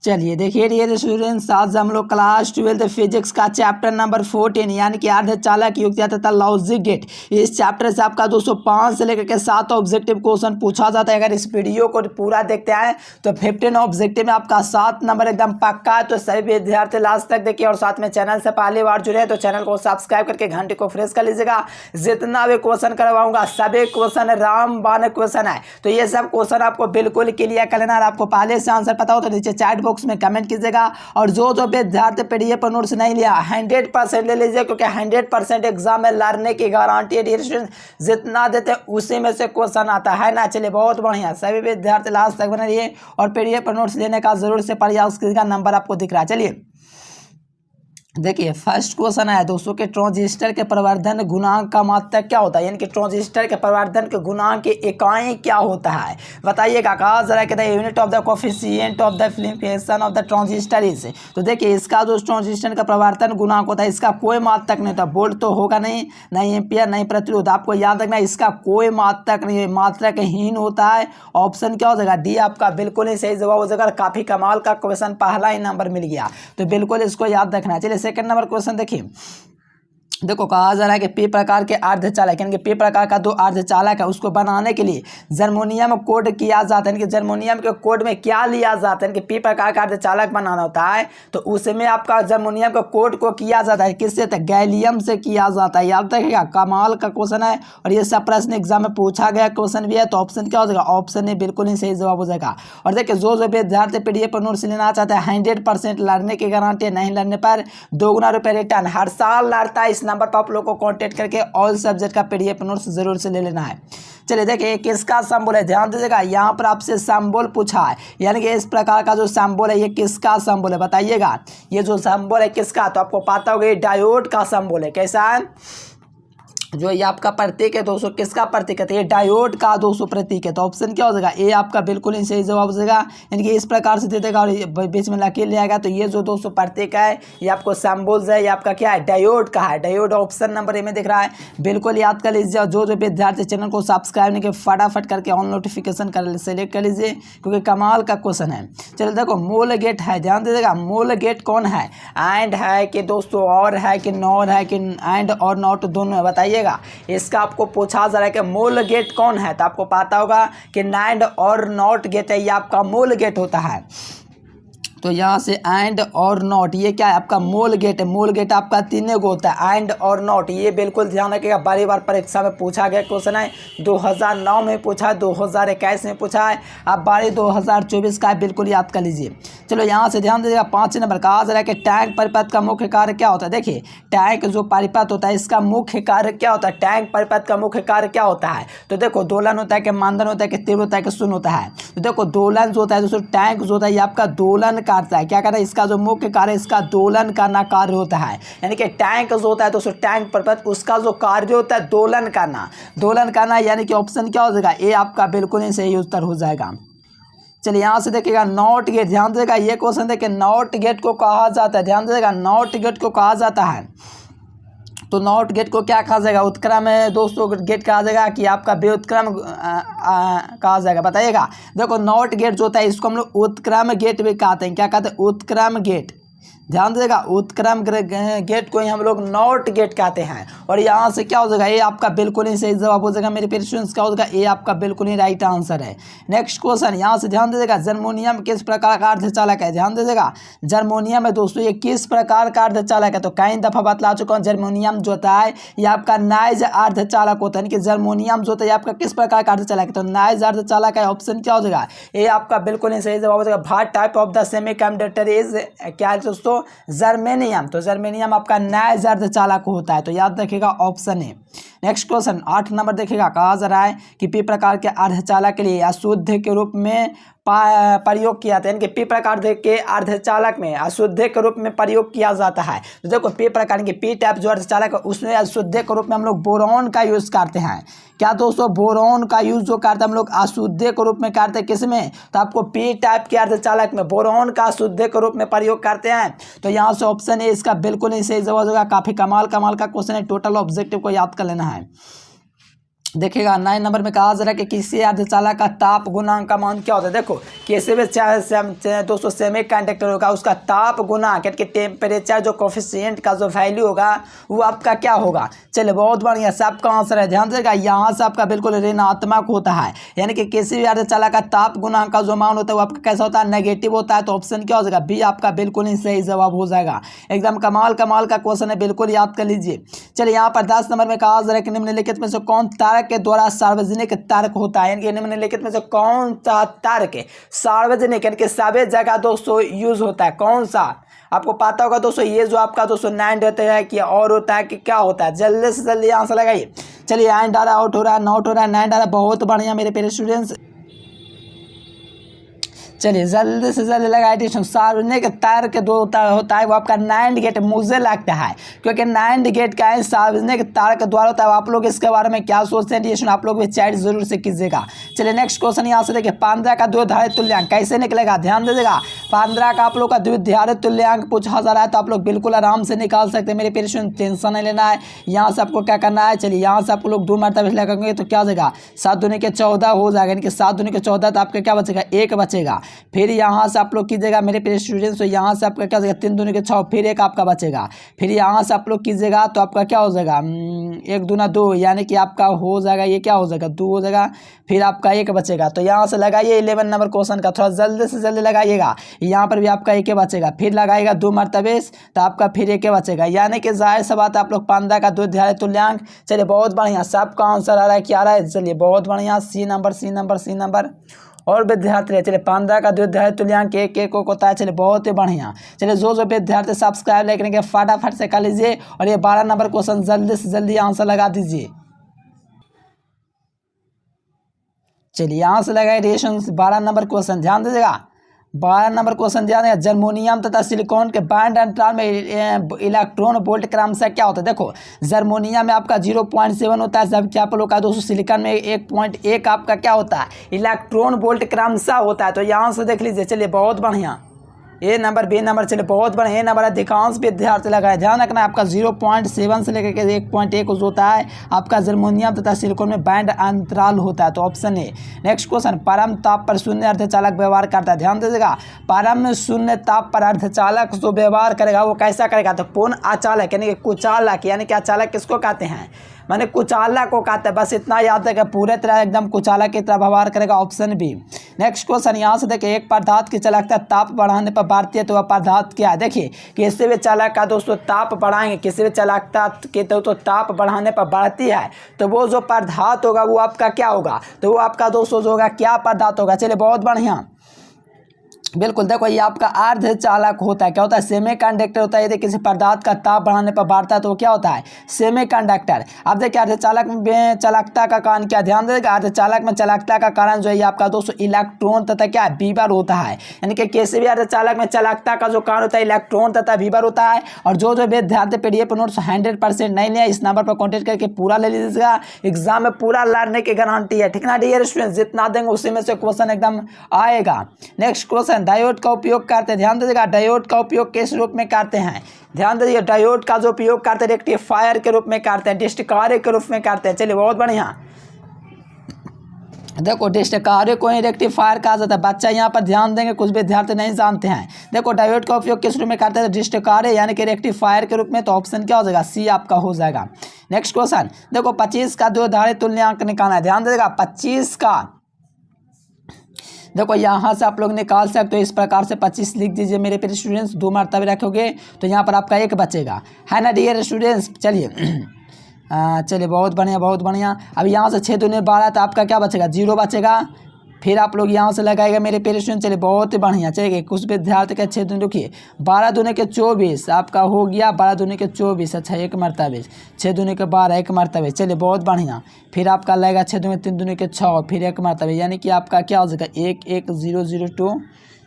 चलिए देखिए dear students, आज हम लोग क्लास 12 फिजिक्स का चैप्टर नंबर 14 यानी कि अर्धचालक युक्तियाँ तथा लॉजिक गेट, इस चैप्टर से आपका 205 से लेकर के 7 ऑब्जेक्टिव क्वेश्चन पूछा जाता है। अगर इस वीडियो को पूरा देखते हैं तो 15 ऑब्जेक्टिव में आपका 7 नंबर एकदम पक्का है। तो सभी विद्यार्थी लास्ट तक देखिए और साथ में चैनल से पहली बार जुड़े हैं तो चैनल को सब्सक्राइब करके घंटे को फ्रेश कर लीजिएगा। जितना भी क्वेश्चन करवाऊंगा सभी क्वेश्चन रामबाण क्वेश्चन है, तो ये सब क्वेश्चन आपको बिल्कुल क्लियर कर लेना। और आपको पहले से आंसर पता हो तो नीचे चैट बॉक्स में कमेंट कीजिएगा। और जो विद्यार्थी पीडीएफ पर नोट्स नहीं लिया 100% ले लीजिए, क्योंकि 100% एग्जाम में लड़ने की गारंटी है। जितना देते हैं उसी में से क्वेश्चन आता है ना। चलिए बहुत बढ़िया, सभी विद्यार्थी लास्ट तक बने रहिए और पीडीएफ पर नोट्स लेने का जरूर से प्रयास कीजिएगा। नंबर आपको दिख रहा है। चलिए देखिए फर्स्ट क्वेश्चन है दोस्तों के ट्रांजिस्टर के प्रवर्धन गुणांक का मात्रक क्या होता है, यानी कि ट्रांजिस्टर के प्रवर्धन के गुणांक की इकाई क्या होता है बताइएगा। कहा जरा कहते हैं unit of the coefficient of the filtration of the transistor is. तो देखिए इसका जो ट्रांजिस्टर का प्रवर्धन गुणांक होता है इसका कोई मात्रक नहीं होता। वोल्ट तो होगा नहीं एम्पियर नहीं प्रतिरोध। आपको याद रखना इसका कोई मात्रक नहीं है, मात्रकहीन होता है। ऑप्शन क्या हो जाएगा डी आपका बिल्कुल ही सही जवाब हो जाएगा। काफी कमाल का क्वेश्चन, पहला ही नंबर मिल गया, तो बिल्कुल इसको याद रखना। चलिए सेकंड नंबर क्वेश्चन देखिए। देखो कहा जा रहा है कि पी प्रकार के अर्धचालक यानी कि पी प्रकार का जो अर्धचालक है उसको बनाने के लिए जर्मोनियम कोड किया जाता है। यानी कि जर्मोनियम के कोड में क्या लिया जाता है कि पी प्रकार का अर्धचालक बनाना होता है तो उसमें आपका जर्मोनियम के कोड को किया जाता है किससे, तो गैलियम से किया जाता है। याद रखिएगा, कमाल का क्वेश्चन है और ये सब प्रश्न एग्जाम में पूछा गया क्वेश्चन भी है। तो ऑप्शन क्या हो जाएगा, ऑप्शन ए बिल्कुल ही सही जवाब हो जाएगा। और देखिए जो विद्यार्थी पीडीएफ पर नोट्स लेना चाहते हैं 100% लड़ने की गारंटी, नहीं लड़ने पर ₹2 रिटर्न। हर साल लड़ता है। इस नंबर पर आप लोग को कांटेक्ट करके ऑल सब्जेक्ट का पीडीएफ नोट्स जरूर से ले लेना है। चलिए देखिए किसका सिंबल है, ध्यान दीजिएगा। यहाँ पर आपसे सिंबल पूछा है, यानी कि इस प्रकार का जो सिंबल है ये किसका सिंबल है बताइएगा। ये जो सिंबल है किसका, तो आपको पता होगा ये डायोड का सिंबल है। कैसा है, जो ये आपका प्रतीक है दोस्तों किसका प्रतीक है, तो ये डायोड का दोस्तों प्रतीक है। तो ऑप्शन क्या हो जाएगा, ए आपका बिल्कुल ही सही जवाब हो जाएगा। यानी कि इस प्रकार से दे देगा और बीच में लकीर ले आएगा। तो ये जो दोस्तों प्रतीक है ये आपको सिंबल्स है, ये आपका क्या है, डायोड का है। डायोड ऑप्शन नंबर ए में दिख रहा है, बिल्कुल याद कर लीजिए। और जो विद्यार्थी चैनल को सब्सक्राइब नहीं किया फटाफट करके ऑन नोटिफिकेशन कर सेलेक्ट कर लीजिए, क्योंकि कमाल का क्वेश्चन है। चलिए देखो मूल गेट है, ध्यान दीजिएगा। मूल गेट कौन है, एंड है कि दोस्तों और है कि नॉर है कि एंड और नॉट दोनों है बताइएगा। इसका आपको पूछा जा रहा है कि मूल गेट कौन है, तो आपको पता होगा कि एंड और नॉट गेट है, ये आपका मूल गेट होता है। तो यहाँ से एंड और नॉट ये क्या है, आपका मूल गेट है। मूल गेट आपका 3 गो होता है, एंड और नॉट। ये बिल्कुल ध्यान रखिएगा, बारी बार परीक्षा में पूछा गया क्वेश्चन है। 2009 में पूछा है, 2021 में पूछा है, अब बारी 2024 का है, बिल्कुल याद कर लीजिए। चलो यहाँ से ध्यान दीजिएगा। 5 नंबर कहा जा रहा है कि टैंक परिपथ का मुख्य कार्य क्या होता है। देखिए टैंक जो परिपथ होता है इसका मुख्य कार्य क्या होता है, टैंक परिपथ का मुख्य कार्य क्या होता है। तो देखो दोलन होता है कि मंदन होता है कि तीव्र होता है कि शून्य होता है। तो देखो दोलन जो होता है दोस्तों, टैंक जो होता है ये आपका दोलन करता है। क्या करता है, इसका जो मुख्य कार्य इसका दोलन करना कार्य होता है। यानी कि टैंक जो होता है दोस्तों, टैंक परिपथ उसका जो कार्य होता है दोलन करना, दोलन करना। यानी कि ऑप्शन क्या हो जाएगा, ए आपका बिल्कुल ही सही उत्तर हो जाएगा। चलिए यहाँ से देखिएगा नॉट गेट, ध्यान दीजिएगा। ये क्वेश्चन देखिए नॉट गेट को कहा जाता है, ध्यान दीजिएगा। नॉट गेट को कहा जाता है, तो नॉट गेट को क्या कहा जाएगा, उत्क्रम है दोस्तों गेट कहा जाएगा कि आपका व्युत्क्रम कहा जाएगा बताइएगा। देखो नॉट गेट जो होता है इसको हम लोग उत्क्रम गेट भी कहते हैं। क्या कहते हैं, उत्क्रम गेट। ध्यान दीजिएगा, उत्क्रम गेट को ही हम लोग नॉट गेट कहते हैं। और यहाँ से क्या हो जाएगा, ये आपका बिल्कुल ही सही जवाब हो जाएगा। मेरे पेशेंट्स क्या हो जाएगा, ये आपका बिल्कुल ही राइट आंसर है। नेक्स्ट क्वेश्चन यहाँ से ध्यान दीजिएगा। जर्मोनियम किस प्रकार का अर्धचालक है, ध्यान दीजिएगा। जर्मोनियम है दोस्तों ये किस प्रकार का अर्धचालक है, तो कई दफा बतला चुका हूँ। जर्मोनियम जो होता है ये आपका नाइज अर्धचालक होता है। यानी कि जर्मोनियम जो होता है आपका किस प्रकार का अर्धचालक है, तो नाइज अर्धचालक है। ऑप्शन क्या हो जाएगा, ये आपका बिल्कुल ही सही जवाब हो जाएगा। What type of the semiconductor is क्या है दोस्तों, जर्मेनियम। तो जर्मेनियम आपका नाइज अर्धचालक होता है, तो याद रखिएगा ऑप्शन है। नेक्स्ट क्वेश्चन 8 नंबर देखिएगा। कहा जा रहा है कि पी प्रकार के अर्धचालक के लिए अशुद्ध के रूप में प्रयोग किया जाता है। यानी कि पी प्रकार के अर्धचालक में अशुद्ध के रूप में प्रयोग किया जाता है। तो देखो पी प्रकार के पी टाइप जो अर्धचालक है उसमें अशुद्ध के रूप में हम लोग बोरॉन का यूज करते हैं। क्या दोस्तों, बोरॉन का यूज जो करते हैं हम लोग अशुद्ध के रूप में करते हैं। किसमें, तो आपको पी टाइप के अर्धचालक में बोरॉन का अशुद्ध के रूप में प्रयोग करते हैं। तो यहाँ से ऑप्शन है इसका बिल्कुल ही सही जवाब होगा। काफी कमाल का क्वेश्चन है, टोटल ऑब्जेक्टिव को याद कर लेना है। देखिएगा 9 नंबर में कहा जा रहा है कि किसी अर्धचालक का ताप गुणांक का मान क्या होता है। देखो किसी भी दोस्तों सेमी कंडक्टर होगा उसका ताप गुणांक यानी कि टेम्परेचर जो कोफिशिएंट का जो वैल्यू होगा वो आपका क्या होगा। चलिए बहुत बढ़िया, सबका आंसर है। ध्यान देगा यहाँ से आपका बिल्कुल ऋणात्मक होता है, यानी कि किसी भी अर्धचालक का ताप गुणांक का जो मान होता है वो आपका कैसा होता है, नेगेटिव होता है। तो ऑप्शन क्या हो जाएगा, बी आपका बिल्कुल ही सही जवाब हो जाएगा। एकदम कमाल का क्वेश्चन है, बिल्कुल याद कर लीजिए। चलिए यहाँ पर 10 नंबर में कहा जा रहा है कि निम्नलिखित में से कौन तारक के द्वारा सार्वजनिक तर्क होता है, यानी कि निम्नलिखित में से कौन सा तर्क सार्वजनिक यानी कि सभी जगह दोस्तों यूज होता है, कौन सा। आपको पता होगा दोस्तों ये जो आपका दोस्तों नाइंड होता है कि और होता है कि क्या होता है, जल्दी से जल्दी आंसर लगाइए। चलिए नाइंड आ रहा, आउट हो रहा है, नॉट हो रहा है, नाइंड आ रहा है, बहुत बढ़िया मेरे प्यारे स्टूडेंट्स। चलिए जल्दी से जल्दी लगाइए। सार्वजनिक तर्क जो होता है वो आपका नाइंड गेट मुझे लगता है, क्योंकि नाइंड गेट का है सार्वजनिक तर्क द्वारा होता है। आप लोग इसके बारे में क्या सोचते हैं ये आप लोग भी चैट जरूर से कीजिएगा। चलिए नेक्स्ट क्वेश्चन यहाँ से देखिए, 15 का द्विधारित तुल्यांक कैसे निकलेगा। ध्यान दीजिएगा 15 का आप लोग का द्विधारित तुल्यांक पूछा जा रहा है तो आप लोग बिल्कुल आराम से निकाल सकते हैं मेरे पेरेंट्स, टेंशन नहीं लेना है। यहाँ से आपको क्या करना है, चलिए यहाँ से आप लोग 2 मरतबा लगाएंगे तो क्या हो जाएगा, 7 दूनी के 14 हो जाएगा, यानी कि 7 दूनी के 14 तो आपका क्या बचेगा, 1 बचेगा। फिर यहाँ से आप लोग कीजिएगा मेरे प्रिय स्टूडेंट्स, तो यहाँ से आपका क्या हो जाएगा, 3 दूनी के 6, फिर 1 आपका बचेगा। फिर यहाँ से आप लोग कीजिएगा तो आपका क्या हो जाएगा, 1 दूना 2, यानी कि आपका हो जाएगा, ये क्या हो जाएगा, 2 हो जाएगा। फिर आपका 1 बचेगा। तो यहाँ से लगाइए 11 नंबर क्वेश्चन का, थोड़ा जल्दी से जल्दी लगाइएगा। यहाँ पर भी आपका 1 बचेगा, फिर लगाएगा 2 मरतबे तो आपका फिर 1 बचेगा, यानी कि जाहिर सी बात है आप लोग 15 का द्विधारित तुल्यांक। चलिए बहुत बढ़िया, सबका आंसर आ रहा है, क्या आ रहा है, चलिए बहुत बढ़िया, सी नंबर। और विद्यार्थी चलिए 15 का द्विधारित तुल्यांक 1 होता है। चलिए बहुत ही बढ़िया। चलिए जो विद्यार्थी सब्सक्राइब लाइक करेंगे फटाफट से कर लीजिए, और ये 12 नंबर क्वेश्चन जल्दी से जल्दी आंसर लगा दीजिए। चलिए यहाँ से लगाए रेशन 12 नंबर क्वेश्चन, ध्यान दीजिएगा 12 नंबर क्वेश्चन ध्यान देगा, जर्मोनियम तथा सिलिकॉन के बैंड अंतराल में इलेक्ट्रॉन वोल्ट क्रमशः क्या होता है। देखो जर्मोनियम में आपका 0.7 होता है, जबकि आप लोग का दोस्तों सिलिकॉन में 1.1 आपका क्या होता है, इलेक्ट्रॉन वोल्ट क्रमशः होता है। तो यहाँ से देख लीजिए, चलिए बहुत बढ़िया, ए नंबर बी नंबर, चलिए बहुत बढ़िया। ए नंबर अधिकांश विद्यार्थी लगाए, ध्यान रखना आपका 0.7 से लेकर के 1.1 होता है आपका जर्मोनियम तथा सिलिकॉन में बैंड अंतराल होता है। तो ऑप्शन ए। नेक्स्ट क्वेश्चन, परम ताप पर शून्य अर्धचालक व्यवहार करता है। ध्यान दीजिएगा परम शून्य ताप पर अर्धचालक जो व्यवहार करेगा वो कैसा करेगा, तो पूर्ण अचालक यानी कि कुचालक, यानी कि अचालक किसको कहते हैं, मैंने कुचालक को कहते हैं। बस इतना याद है कि पूरे तरह एकदम कुचालक की तरह व्यवहार करेगा, ऑप्शन बी। नेक्स्ट क्वेश्चन यहाँ से देखिए, एक पदार्थ की चालकता ताप बढ़ाने पर बढ़ती है तो वह पदार्थ क्या है। देखिए किसी भी चालक का दोस्तों ताप बढ़ाएंगे, किसी भी चालकता के तो ताप बढ़ाने पर बढ़ती है तो वो जो पदार्थ होगा वो आपका क्या होगा, तो वो आपका दोस्तों जो होगा क्या पदार्थ होगा। चलिए बहुत बढ़िया, बिल्कुल देखो ये आपका अर्धचालक होता है, क्या होता है, सेमी कंडक्टर होता है। यदि किसी पदार्थ का ताप बढ़ाने पर बढ़ता है तो वो क्या होता है, सेमी कंडक्टर। अब देखिए अर्धचालक में चालकता का कारण क्या, ध्यान देगा अर्धचालक में चालकता का कारण जो है आपका दोस्तों इलेक्ट्रॉन तथा क्या विभर होता है, यानी कि किसी भी अर्धचालक में चालकता का जो कारण होता है इलेक्ट्रॉन तथा विभर होता है। और जो विद्यार्थी PDF नोट्स 100% नहीं लिया इस नंबर पर कॉन्टेक्ट करके पूरा ले लीजिएगा, एग्जाम में पूरा लड़ने की गारंटी है, ठीक ना डियर स्टूडेंट, जितना देंगे उसी में से क्वेश्चन एकदम आएगा। नेक्स्ट क्वेश्चन, डायोड का उपयोग करते हैं, ध्यान दीजिएगा डायोड का उपयोग किस रूप में करते हैं। ध्यान दीजिए डायोड का जो उपयोग करते हैं रेक्टिफायर के रूप में करते हैं, डिस्ट कार्य के रूप में करते हैं। चलिए बहुत बढ़िया, देखो डिस्ट कार्य को ही रेक्टिफायर कहा जाता है। बच्चा यहाँ पर ध्यान देंगे, कुछ विद्यार्थी नहीं जानते हैं। देखो डायोड का उपयोग किस रूप में करते हैं, डिस्ट कार्य यानी कि रेक्टिफायर के रूप में। तो ऑप्शन क्या हो जाएगा, सी आपका हो जाएगा। नेक्स्ट क्वेश्चन देखो 25 का द्विधारित तुल्यांक निकालना है। ध्यान दीजिएगा 25 का, देखो यहाँ से आप लोग निकाल सकते हो इस प्रकार से 25 लिख दीजिए मेरे प्यारे स्टूडेंट्स, 2 मरतबे रखोगे तो यहाँ पर आपका 1 बचेगा, है ना डियर स्टूडेंट्स। चलिए चलिए बहुत बढ़िया। अब यहाँ से 6 दूनी 12 तो आपका क्या बचेगा, 0 बचेगा। फिर आप लोग यहाँ से लगाएगा मेरे प्यारे स्टूडेंट, चलिए बहुत ही बढ़िया। चलिए कुछ विद्यार्थी का 6 दूनी देखिए 12 दूनी के 24 आपका हो गया, 12 दूनी के 24, अच्छा 1 मरतबे, 6 दूनी के 12 1 मरतबे। चलिए बहुत बढ़िया। फिर आपका लगेगा 6 दूनी 3 दूनी के 6, फिर 1 मरतबे, यानी कि आपका क्या हो जाएगा 1 1 0 0 2।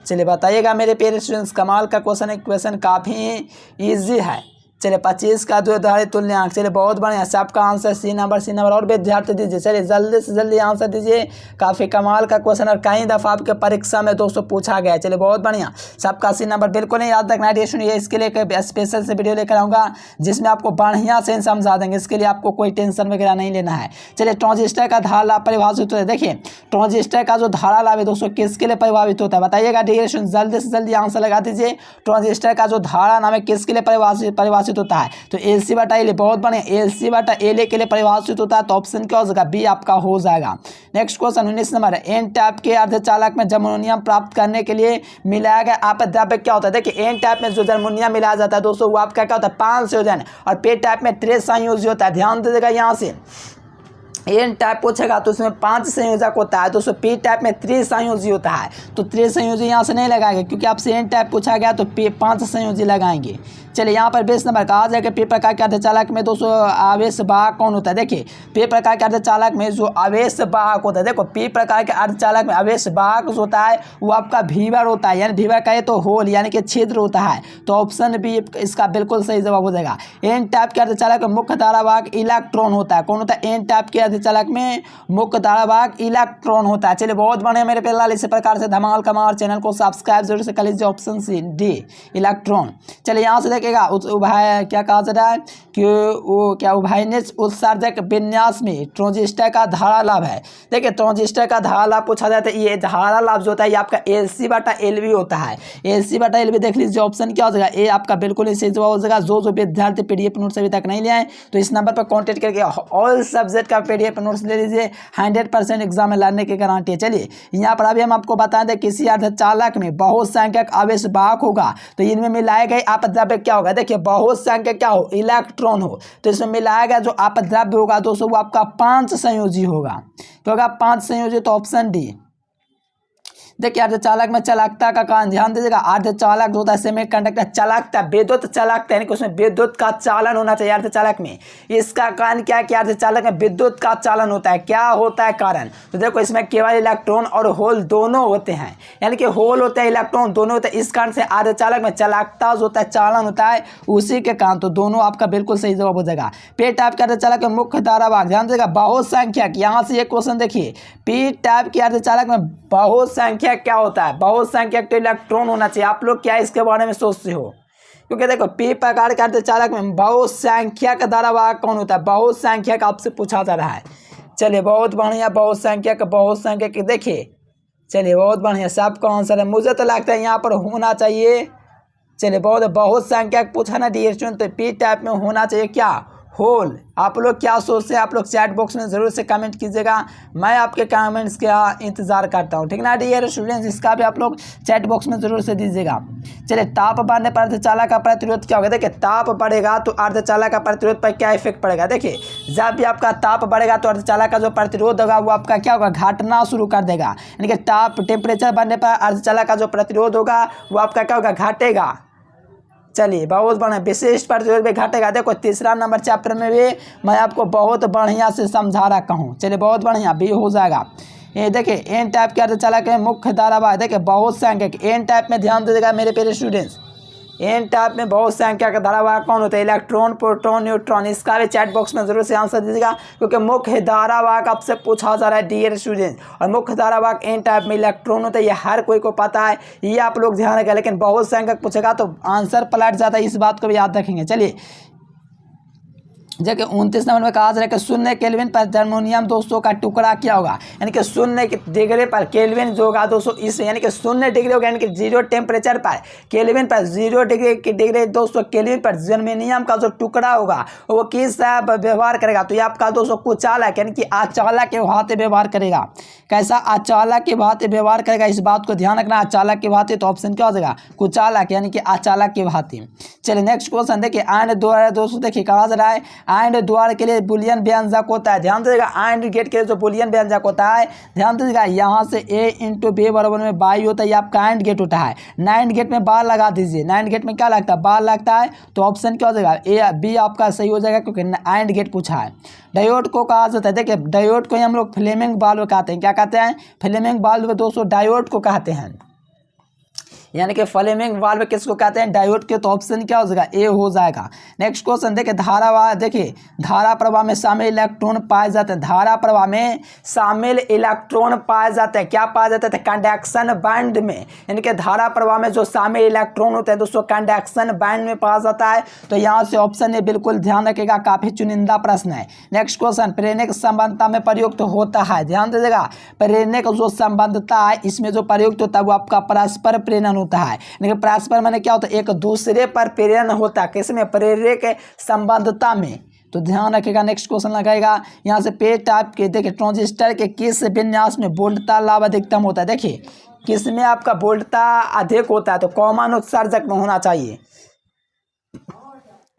चलिए बताइएगा मेरे प्यारे स्टूडेंट्स, कमाल का क्वेश्चन है, क्वेश्चन काफ़ी ईजी है, चलिए 25 का द्विधारी तुल्यांक। चलिए बहुत बढ़िया, सबका आंसर सी नंबर और विद्यार्थी दीजिए। चलिए जल्दी से जल्दी आंसर दीजिए, काफ़ी कमाल का क्वेश्चन और कई दफ़ा आपके परीक्षा में दोस्तों पूछा गया है। चलिए बहुत बढ़िया, सबका सी नंबर बिल्कुल नहीं याद रखना है। सुनिए, इसके लिए एक स्पेशल से वीडियो लेकर आऊँगा जिसमें आपको बढ़िया से समझा देंगे, इसके लिए आपको कोई टेंशन वगैरह नहीं लेना है। चलिए ट्रांजिस्टर का धारा लाभ परिभाषित होता है। देखिए ट्रांजिस्टर का जो धारा लाभ है दोस्तों किसके लिए प्रभावित होता है बताइएगा। डिग्रेशन जल्दी से जल्दी आंसर लगा दीजिए। ट्रांजिस्टर का जो धारा नाम है किसके लिए परिभाषित होता है, तो एलसी बटा एल। बहुत बढ़िया, एलसी बटा एल के लिए परिभाषित होता है, तो ऑप्शन क्या हो जाएगा, बी आपका हो जाएगा। नेक्स्ट क्वेश्चन 19 नंबर है, एन टाइप के अर्धचालक में जर्मेनियम प्राप्त करने के लिए मिलाया गया अपद्रव्य क्या होता है। देखिए एन टाइप में जो जर्मेनियम मिलाया जाता है दोस्तों वो आपका क्या होता है, 5 संयोजन, और पे टाइप में 3 संयोजी होता है। ध्यान दीजिएगा, यहाँ से एन टाइप पूछेगा तो उसमें 5 संयोजक होता है, दोस्तों पी टाइप में 3 संयोजी होता है, तो 3 संयोजी यहाँ से नहीं लगाएंगे क्योंकि आपसे एन टाइप पूछा गया तो 5 संयोजी लगाएंगे। चलिए यहाँ पर 20 नंबर कहा जाए कि पी प्रकार के अर्धचालक में दोस्तों आवेश वाहक कौन होता है। देखिए पी प्रकार के अर्धचालक में जो आवेश वाहक होता है, देखो पी प्रकार के अर्धचालक में आवेश वाहक जो होता है वो आपका भीवर होता है, यानी भीवर कहे तो होल यानी कि छिद्र होता है, तो ऑप्शन बी इसका बिल्कुल सही जवाब हो जाएगा। एन टाइप के अर्धचालक में मुख्य धारावाहक इलेक्ट्रॉन होता है। कौन होता है, एन टाइप के अर्धचालक में मुख्य धारावाहक इलेक्ट्रॉन होता है। चलिए बहुत बढ़िया मेरे प्यारे, इसी प्रकार से धमाल कमाल चैनल को सब्सक्राइब जरूर से कर लीजिए, ऑप्शन सी डी इलेक्ट्रॉन। चलिए यहाँ से देखिएगा उभय क्या कहा जा रहा है कि वो क्या उभयनिष्ठ उत्सर्जक विन्यास में ट्रांजिस्टर का धारा लाभ है। देखिए ट्रांजिस्टर का धारा लाभ पूछा जाता है, ये धारा लाभ जो होता है ये आपका एलसी बटा एलवी होता है। एलसी बटा एलवी देख लीजिए, ऑप्शन क्या हो जाएगा, ए आपका बिल्कुल ही सही जवाब हो जाएगा। जो विद्यार्थी पीडीएफ नोट्स अभी तक नहीं ले आए तो इस नंबर पर कॉन्टेक्ट करके ऑल सब्जेक्ट का पीडीएफ नोट्स ले लीजिए, 100% एग्जाम में लाने की गारंटी है। चलिए यहाँ पर अभी हम आपको बता दें, किसी अर्धचालक में बहुत संख्यक आवेश वाहक होगा तो इनमें मिलाए गए अपद्रव्य क्या होगा। देखिए बहुत संख्यक क्या हो, इलेक्ट्रॉन हो, तो इसमें मिलाया गया जो अपद्रव्य होगा दोस्तों वो आपका 5 संयोजी होगा, तो होगा 5 संयोजी, तो ऑप्शन डी। देखिए अर्धचालक में चालकता का कारण ध्यान दीजिएगा। अर्धचालक होता है सेमीकंडक्टर, चालकता विद्युत चालकता यानी कि उसमें विद्युत का चालन होना चाहिए अर्धचालक में। इसका कारण क्या है कि अर्धचालक में विद्युत का चालन होता है। क्या होता है कारण, तो देखो इसमें केवल इलेक्ट्रॉन और होल दोनों होते हैं, यानी कि होल होते हैं इलेक्ट्रॉन दोनों होते हैं। इस कारण से अर्धचालक में चालकता जो होता है चालन होता है उसी के कारण, तो दोनों आपका बिल्कुल सही जवाब हो जाएगा। पे टाइप के अर्धचालक में मुख्य धारावाहक ध्यान दीजिएगा बहुत संख्यक। यहाँ से एक क्वेश्चन देखिए, पी टाइप के अर्धचालक में बहुत संख्यक क्या होता है, बहुत संख्यक तो इलेक्ट्रॉन होना चाहिए। आप लोग क्या इसके बारे में सोचते हो, क्योंकि देखो पी प्रकार के अर्धचालक में बहुत संख्यक धारावाहक कौन होता है, बहुत संख्यक आपसे पूछा जा रहा है। चलिए बहुत बढ़िया, बहुत संख्यक देखिए, चलिए बहुत बढ़िया, सबका आंसर है। मुझे तो लगता है यहाँ पर होना चाहिए, चलिए बहुत संख्यक पूछा ना डी, तो पी टाइप में होना चाहिए क्या, होल। आप लोग क्या सोचते हैं, आप लोग चैट बॉक्स में ज़रूर से कमेंट कीजिएगा, मैं आपके कमेंट्स का इंतजार करता हूं, ठीक ना डियर स्टूडेंट्स। इसका भी आप लोग चैट बॉक्स में ज़रूर से दीजिएगा। चलिए ताप बढ़ने पर अर्धचालक का प्रतिरोध क्या होगा। देखिए ताप बढ़ेगा तो अर्धचालक का प्रतिरोध पर क्या इफेक्ट पड़ेगा। देखिए जब भी आपका ताप बढ़ेगा तो अर्धचालक का जो प्रतिरोध होगा वो आपका क्या होगा, घटना शुरू कर देगा, यानी कि ताप टेम्परेचर बढ़ने पर अर्धचालक का जो प्रतिरोध होगा वो आपका क्या होगा, घटेगा। चलिए बहुत बढ़िया, विशिष्ट प्रतिरोध भी घटेगा। देखो तीसरा नंबर चैप्टर में भी मैं आपको बहुत बढ़िया से समझा रखा हूँ। चलिए बहुत बढ़िया, भी हो जाएगा। ये देखिए एन टाइप के अर्धचालक में मुख्य धारावाहक, देखिए बहुत संख्यक। एन टाइप में ध्यान दीजिएगा मेरे प्यारे स्टूडेंट्स, एन टाइप में बहुत संख्या का धारावाहक कौन होता है, इलेक्ट्रॉन, प्रोटॉन, न्यूट्रॉन। इसका भी चैट बॉक्स में जरूर से आंसर दीजिएगा क्योंकि मुख्य धारावाहक आपसे पूछा जा रहा है डियर स्टूडेंट, और मुख्य धारावाहक एन टाइप में इलेक्ट्रॉन होता है, ये हर कोई को पता है, ये आप लोग ध्यान रखें। लेकिन बहुत संख्यक पूछेगा तो आंसर पलट जाता है, इस बात को भी याद रखेंगे। चलिए जबकि 29 नंबर में कहा जा रहा है कि 0 केल्विन पर जर्मेनियम दोस्तों का टुकड़ा क्या होगा, यानी कि 0 डिग्री पर केल्विन जो होगा दोस्तों इस, यानी कि 0 डिग्री होगा, यानी कि 0 टेम्परेचर पर केल्विन पर 0 डिग्री दोस्तों केल्विन पर जर्मेनियम का जो टुकड़ा होगा वो किस व्यवहार करेगा, तो ये आपका दोस्तों कुचालक यानी कि अचालक के भांति व्यवहार करेगा। कैसा, अचालक के भांति व्यवहार करेगा, इस बात को ध्यान रखना, अचालक के भांति, तो ऑप्शन क्या हो जाएगा, कुचालक यानी कि अचालक के भांति। चलिए नेक्स्ट क्वेश्चन देखिए, एंड द्वारा दोस्तों देखिए कहा जा रहा है एंड द्वार के लिए बुलियन व्यंजक होता है। ध्यान दीजिएगा एंड गेट के लिए जो बुलियन व्यंजक होता है, ध्यान दीजिएगा यहाँ से a इंटू बी बराबर में बाई होता है, ये आपका एंड गेट होता है। नाइंड गेट में बार लगा दीजिए, नाइंड गेट में क्या लगता है, बार लगता है, तो ऑप्शन क्या हो जाएगा, ए बी आपका सही हो जाएगा क्योंकि एंड गेट पूछा है। डायोड को कहा जाता है, देखिए डायोड को ही हम लोग फ्लेमिंग बाल्ब कहते हैं। क्या कहते हैं, फ्लेमिंग बाल्ब दोस्तों डायोड को कहते हैं। यानी कि फ्लेमिंग वाल्व किसको कहते हैं, डायोड के। तो ऑप्शन क्या हो जाएगा, ए हो जाएगा। नेक्स्ट क्वेश्चन देखिए, देखिए धारा प्रवाह में शामिल इलेक्ट्रॉन पाए जाते हैं, धारा प्रवाह में शामिल इलेक्ट्रॉन पाए जाते हैं, क्या पाए जाते हैं, कंडक्शन बैंड में। यानी कि धारा प्रवाह में जो शामिल इलेक्ट्रॉन होते हैं दोस्तों कंडक्शन बैंड में पाया जाता है। तो यहाँ से ऑप्शन ए बिल्कुल ध्यान रखिएगा, काफी चुनिंदा प्रश्न है। नेक्स्ट क्वेश्चन, प्रेरक संबंधता में प्रयुक्त होता है, ध्यान दीजिएगा, प्रेरक जो संबंधता है इसमें जो प्रयुक्त होता है वो आपका परस्पर प्रेरण होता है। लेकिन परस्पर माने क्या होता है, एक दूसरे पर प्रेरण होता है, किसमें, प्रेरक संबंधता में। तो ध्यान रखिएगा। नेक्स्ट क्वेश्चन लगाएगा यहाँ से, पे टाइप के देखिए ट्रांजिस्टर के किस विन्यास में वोल्टता लाभ अधिकतम होता है। देखिए किसमें आपका वोल्टता अधिक होता है, तो कॉमन उत्सर्जक में होना चाहिए।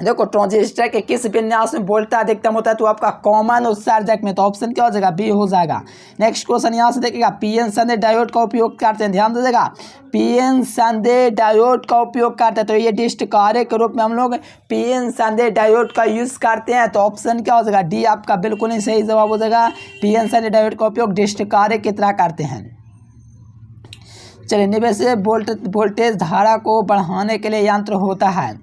देखो ट्रांजिस्टर के किस विन्यास में वोल्टता अधिकतम होता है, तो आपका कॉमन उत्सर्जक में। तो ऑप्शन क्या हो जाएगा, बी हो जाएगा। नेक्स्ट क्वेश्चन यहाँ से देखिएगा, पीएन संदेश डायोड का उपयोग करते हैं, ध्यान दीजिएगा, पीएन संदेश डायोड का उपयोग करते हैं। तो ये डिस्ट कार्य के रूप में हम लोग पीएन संदेश डायोड का यूज करते हैं। तो ऑप्शन क्या हो जाएगा, डी आपका बिल्कुल ही सही जवाब हो जाएगा। पीएन संदेश डायोड का उपयोग डिस्ट कार्य की तरह करते हैं। चलिए, निवेश वोल्टेज धारा को बढ़ाने के लिए यंत्र होता है।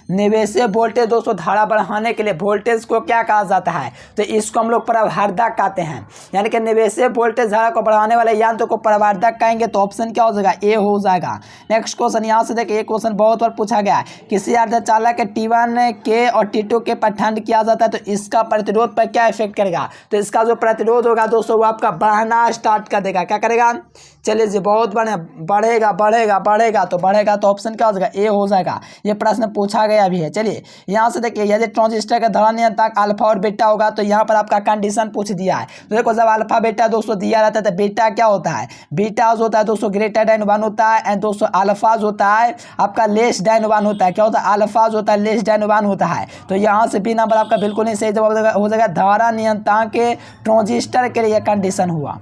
निवेश वोल्टेज दोस्तों धारा बढ़ाने के लिए वोल्टेज को क्या कहा जाता है, तो इसको हम लोग प्रवर्धक कहते हैं। यानी कि निवेश वोल्टेज धारा को बढ़ाने वाले यंत्र को प्रवर्धक कहेंगे। तो ऑप्शन क्या हो जाएगा, ए हो जाएगा। नेक्स्ट क्वेश्चन यहाँ से देखिए, ये क्वेश्चन बहुत बार पूछा गया है, किसी अर्धचालक के T1 के और T2 के पर ठंड किया जाता है तो इसका प्रतिरोध पर क्या इफेक्ट करेगा, तो इसका जो प्रतिरोध होगा दोस्तों वो आपका बढ़ना स्टार्ट कर देगा, क्या करेगा, चलिए जी बहुत बढ़ेगा बढ़ेगा बढ़ेगा तो बढ़ेगा। तो ऑप्शन क्या हो जाएगा, ए हो जाएगा। ये प्रश्न पूछा गया भी है। चलिए यहाँ से देखिए, यदि ट्रांजिस्टर का धारा नियंत्रक अल्फा और बीटा होगा तो यहाँ पर आपका कंडीशन पूछ दिया है। तो देखो जब अल्फा बीटा दोस्तों दिया रहता है तो बीटा क्या होता है, बीटा होता है दोस्तों ग्रेटर देन 1 होता है, एंड दोस्तों अल्फाज होता है आपका लेस देन 1 होता है। क्या होता है, अल्फाज होता है लेस देन 1 होता है। तो यहाँ से बी नंबर आपका बिल्कुल नहीं सही जवाब हो जाएगा। धारा नियंत्रक के ट्रांजिस्टर के लिए कंडीशन हुआ।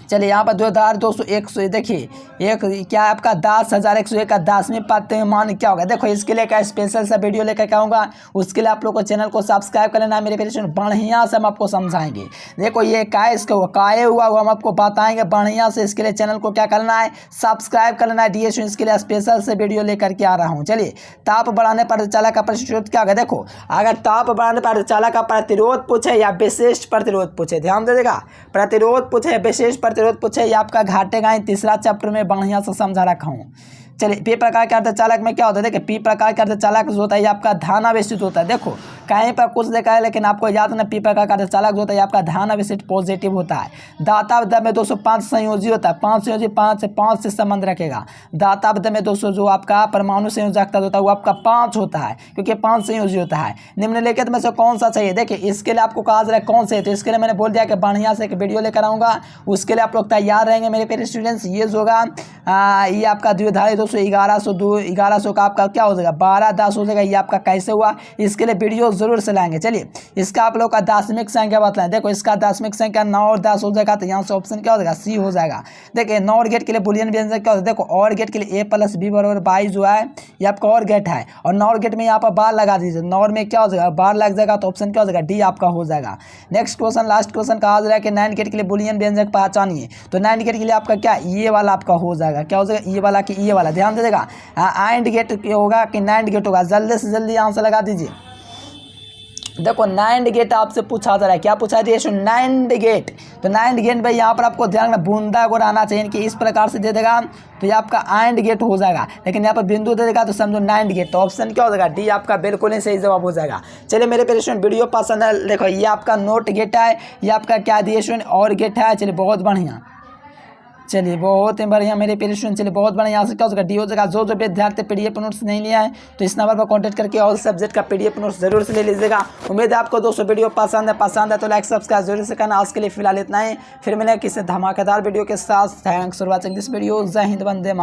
चलिए यहाँ पर 2200 देखिए, एक क्या आपका 10,101 का 10वीं पाठ्यमान क्या होगा। देखो इसके लिए क्या स्पेशल सा वीडियो लेकर के आऊँगा, उसके लिए आप लोग को चैनल को सब्सक्राइब कर लेना है। मेरे पेरेंट्स बढ़िया से हम आपको समझाएंगे। देखो ये क्या इसका काय हुआ वो हम आपको बताएंगे बढ़िया से। इसके लिए चैनल को क्या करना है, सब्सक्राइब कर लेना है। डीएसयू इसके लिए स्पेशल से वीडियो लेकर के आ रहा हूँ। चलिए, ताप बढ़ाने पर चालक का प्रतिरोध क्या होगा। देखो अगर ताप बढ़ाने पर चालक का प्रतिरोध पूछे या विशिष्ट प्रतिरोध पूछे, ध्यान दे देगा, प्रतिरोध पूछे विशेष प्रतिरोध पूछे, ये आपका घाटेगा ही। तीसरा चैप्टर में बढ़िया से समझा रखा हूँ। चलिए, पी प्रकार के अर्धचालक में क्या होता है, देखिए पी प्रकार के अर्धचालक जो होता है ये आपका ध्यानावेशित होता है। देखो कहीं पर कुछ देखा है लेकिन आपको याद ना, पी प्रकार का अर्धचालक जो होता है आपका ध्यानावेशित पॉजिटिव होता है। दाताब्द में 205 संयोजी होता है, 5 संयोजी 5 से संबंध रखेगा। दाताब्द में दोस्तों जो आपका परमाणु संयोजकता होता है वो आपका 5 होता है, क्योंकि 5 संयोजी होता है। निम्नलिखित में से कौन सा चाहिए, देखिए इसके लिए आपको कहा जा रहा है कौन से, तो इसके लिए मैंने बोल दिया कि बढ़िया से एक वीडियो लेकर आऊँगा, उसके लिए आप लोग तैयार रहेंगे मेरे प्यारे स्टूडेंट्स। ये जो होगा ये आपका द्विधारी दोस्तों 1100 का आपका क्या हो जाएगा, 12-10 हो जाएगा। ये आपका कैसे हुआ, इसके लिए वीडियो जरूर से लाएंगे। चलिए, इसका आप लोग का दशमिक संख्या बताएं। देखो इसका दशमिक संख्या 9 और 10 हो जाएगा। तो यहाँ से ऑप्शन क्या हो जाएगा, सी हो जाएगा। देखिए नॉर गेट के लिए बुलियन व्यंजक क्या होता है, देखो और गेट के लिए a+b = 22 जो है ये आपका और गेट है, और नॉर गेट में यहाँ पर बार लगा दीजिए। नॉर में क्या हो जाएगा, बार लग जाएगा। तो ऑप्शन क्या हो जाएगा, डी आपका हो जाएगा। नेक्स्ट क्वेश्चन, लास्ट क्वेश्चन कहा जा रहा है कि नैंड गेट के लिए बुलियन व्यंजक पहचानिए। तो नैंड गेट के लिए आपका क्या, ये वाला आपका हो जाएगा। क्या हो जाएगा, ये वाला कि ये वाला, ध्यान दीजिएगा। एंड गेट होगा कि नैंड गेट होगा, जल्दी से जल्दी आंसर लगा दीजिए। देखो नैंड गेट आपसे पूछा जा रहा है, क्या पूछा है, नैंड गेट। तो नैंड गेट भाई यहाँ पर आपको ध्यान में बूंदा को रहना चाहिए कि इस प्रकार से दे देगा तो ये आपका एंड गेट हो जाएगा, लेकिन यहाँ पर बिंदु दे देगा तो समझो नैंड गेट। तो ऑप्शन क्या हो जाएगा, डी आपका बिल्कुल ही सही जवाब हो जाएगा। चलिए मेरे प्यारे स्टूडेंट वीडियो पसंद है, देखो ये आपका नोट गेट है, ये आपका क्या दिए स्टूडेंट और गेट है। चलिए बहुत बढ़िया, चलिए बहुत ही बढ़िया मेरे प्यारे स्टूडेंट। चलिए बहुत बढ़िया, यहाँ से क्या हो जाएगा, डी हो जाएगा। जो विद्यार्थी पीडीएफ नोट्स नहीं लिया है तो इस नंबर पर कांटेक्ट करके ऑल सब्जेक्ट का पीडीएफ नोट्स जरूर से ले लीजिएगा। उम्मीद है आपको दोस्तों वीडियो पसंद है तो लाइक सब्सक्राइब जरूर से करना। आज के लिए फिलहाल इतना ही, फिर मिलेंगे किसी धमाकेदार वीडियो के साथ। Thanks for watching this video. जय हिंद, वंदे मातरम।